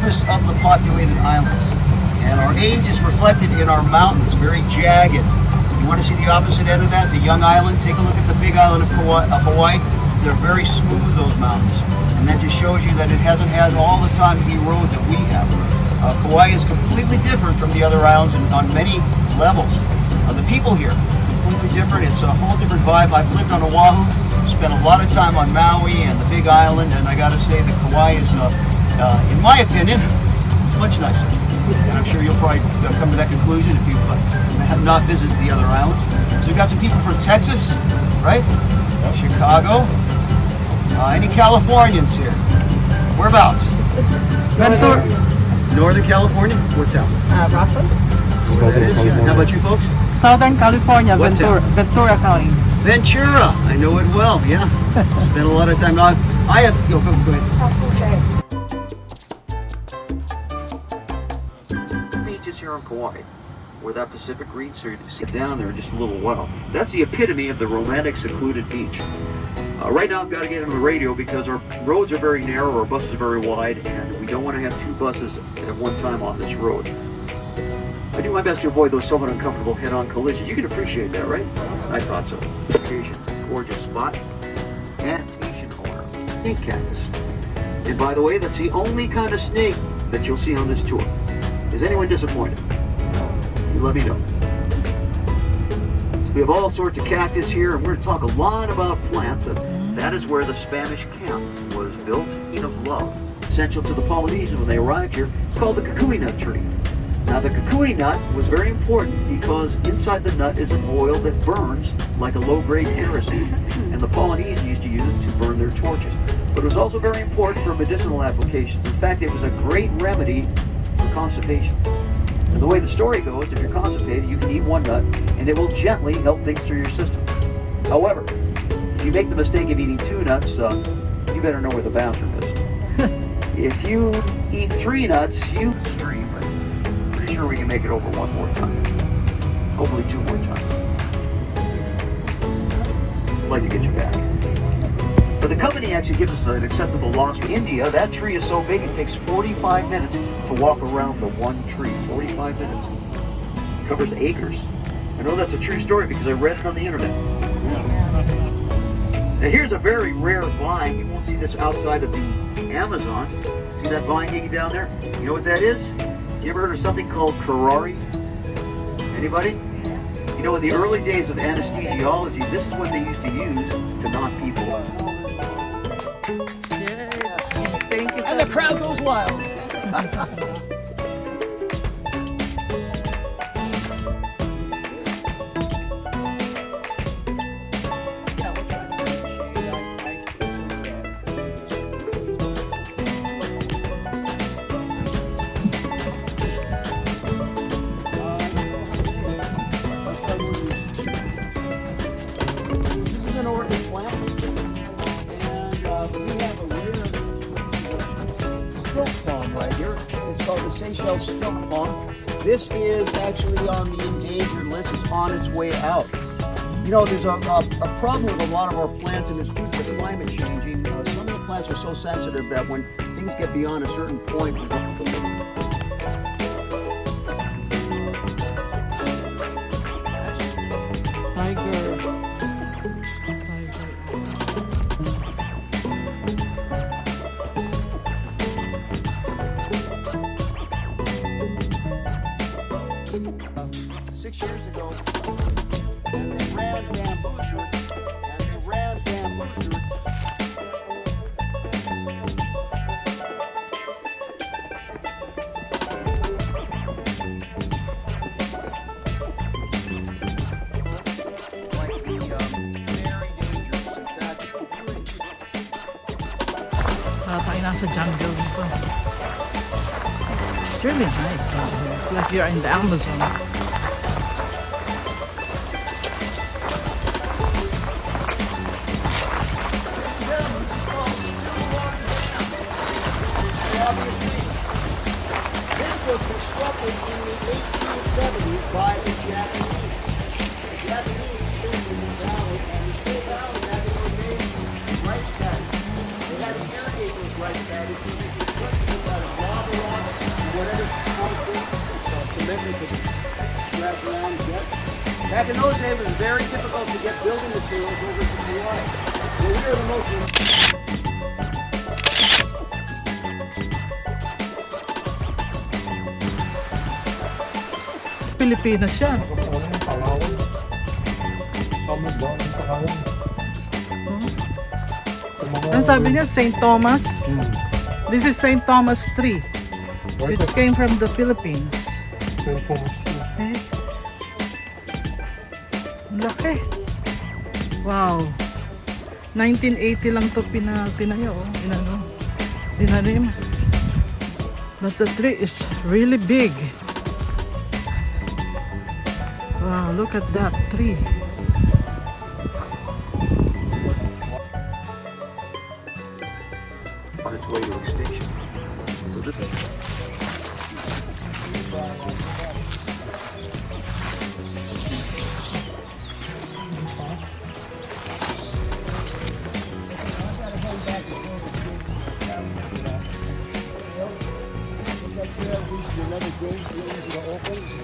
deepest of the populated islands. And our age is reflected in our mountains, very jagged. You want to see the opposite end of that, the young island? Take a look at the big island of Hawaii. They're very smooth, those mountains. And that just shows you that it hasn't had all the time to erode that we have. Kauai is completely different from the other islands on many levels. The people here, completely different. It's a whole different vibe. I've lived on Oahu, spent a lot of time on Maui and the big island, and I got to say that Kauai is, in my opinion, much nicer. And I'm sure you'll probably come to that conclusion if you have not visited the other islands. So we've got some people from Texas, right? Chicago. Any Californians here? Whereabouts? Ventura. Northern California? What town? Rockland. Where that is, yeah. How about you folks? Southern California, Ventura County. Ventura. I know it well, yeah. Spent a lot of time on. I have, go ahead. Beaches here on Kauai, where that Pacific Green Sea sit down there just a little while. That's the epitome of the romantic, secluded beach. Right now I've got to get on the radio because our roads are very narrow, our buses are very wide, and we don't want to have two buses at one time on this road. I do my best to avoid those somewhat uncomfortable head-on collisions. You can appreciate that, right? I thought so. Gorgeous spot. Adaptation corner. Snake cactus. And by the way, that's the only kind of snake that you'll see on this tour. Is anyone disappointed? You let me know. So we have all sorts of cactus here, and we're going to talk a lot about plants. That is where the Spanish camp was built, of love. Essential to the Polynesians when they arrived here. It's called the kukui nut tree. Now the kukui nut was very important because inside the nut is an oil that burns like a low-grade kerosene, and the Polynesians used to use it to burn their torches. But it was also very important for medicinal applications. In fact, it was a great remedy for constipation. And the way the story goes, if you're constipated, you can eat one nut, and it will gently help things through your system. However, if you make the mistake of eating two nuts, you better know where the bathroom is. If you eat three nuts, you stream, but I'm pretty sure we can make it over one more time. Hopefully two more times. I'd like to get you back. But the company actually gives us an acceptable loss. In India, that tree is so big it takes 45 minutes to walk around the one tree. 45 minutes. It covers acres. I know that's a true story because I read it on the internet. Now here's a very rare vine. You won't see this outside of the Amazon. See that vine hanging down there? You know what that is? You ever heard of something called curare? Anybody? You know, in the early days of anesthesiology, this is what they used to use to knock people out. Yeah. Thank you. And the crowd goes wild. This is actually on the endangered list. It's on its way out. You know, there's a problem with a lot of our plants, and it's due to climate changing. Some of the plants are so sensitive that when things get beyond a certain point, nasa jungle dito. It's really nice. It's like you're in the Amazon. This was constructed in the 1870s by the Japanese. The Japanese came in the valley, and the whole valley had to remain rice paddies. They had to irrigate those rice paddies so they could put this out of lava rock bit, they could scratch around and get. Back in those days, it was very difficult to get building materials over to Kauai. So we are the most... Pilipinas yan. Ang sabi niya, St. Thomas. This is St. Thomas tree, which came from the Philippines. Okay. Laki. Wow. 1980 lang to tinayo. Dinanim. But the tree is really big. Wow, look at that tree. On its way to extinction. So this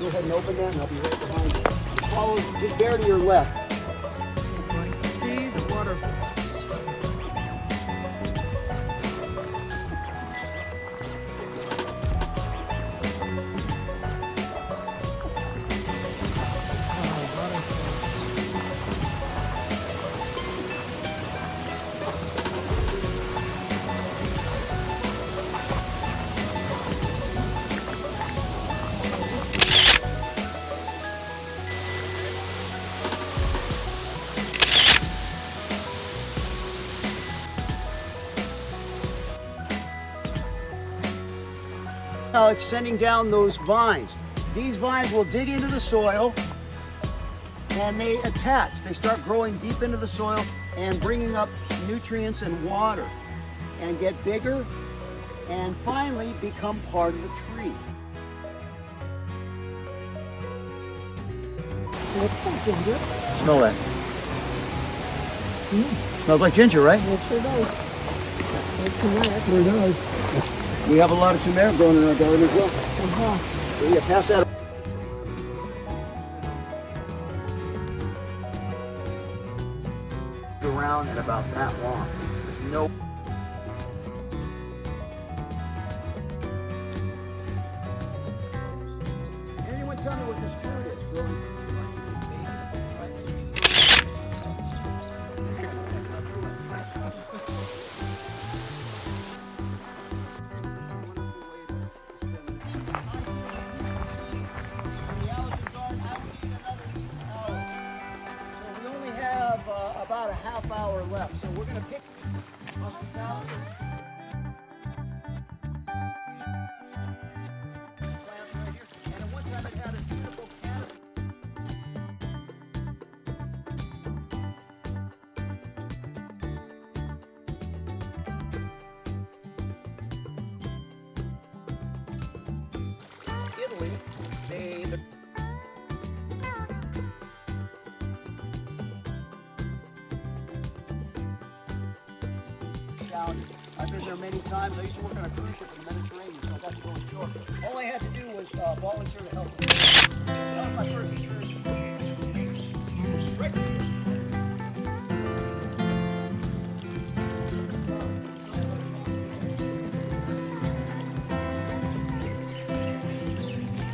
go ahead and open that and I'll be right behind you. Follow, just bear to your left. Going to see the waterfalls. Now it's sending down those vines. These vines will dig into the soil and they attach. They start growing deep into the soil and bringing up nutrients and water and get bigger and finally become part of the tree. Smell that. Smells like ginger, right? It sure does. It does. We have a lot of turmeric growing in our garden as well. So yeah, pass that. Around and about that long. There's no. Anyone tell me what this fruit is? About a half hour left, so we're going to pick hospitality. Plants right here. And at one time it had a beautiful canopy. Italy, I've been there many times. I used to work on a cruise ship in the Mediterranean, so I got to go ashore. All I had to do was volunteer to help. That was my first experience. Right.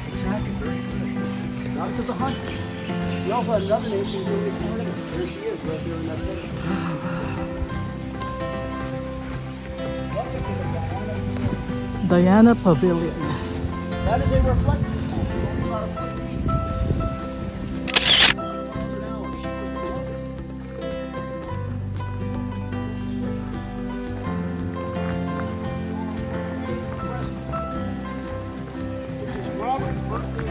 Exactly, very good. Not because of hunting. We also had another name, she's really part of it. There she is, right there in that picture. Diana Pavilion. That is a reflector. This is Robert Berkeley.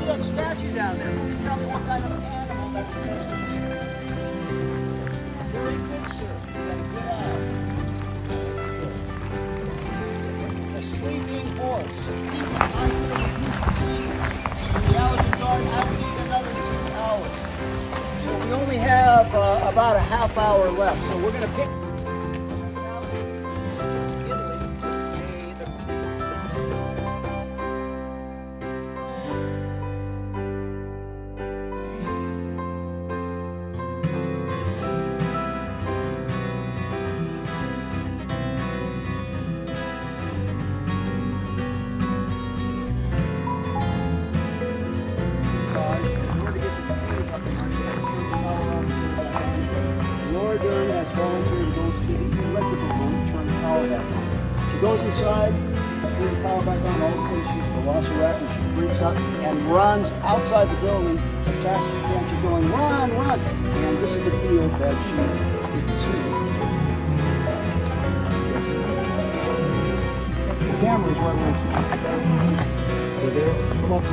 That statue down there. Can you tell me what kind of animal that's supposed to be? Very good, sir. You got a good eye. A sleeping horse. about a half hour left, so we're gonna pick. Laura Dern has volunteered to go to the electrical room to turn the power back on. She goes inside, turns the power back on, all of a sudden she's velociraptor, she freaks out and runs outside the building as fast as she can. She's going, run, run! And this is the field that she didn't see. The camera is right where it's. Come up,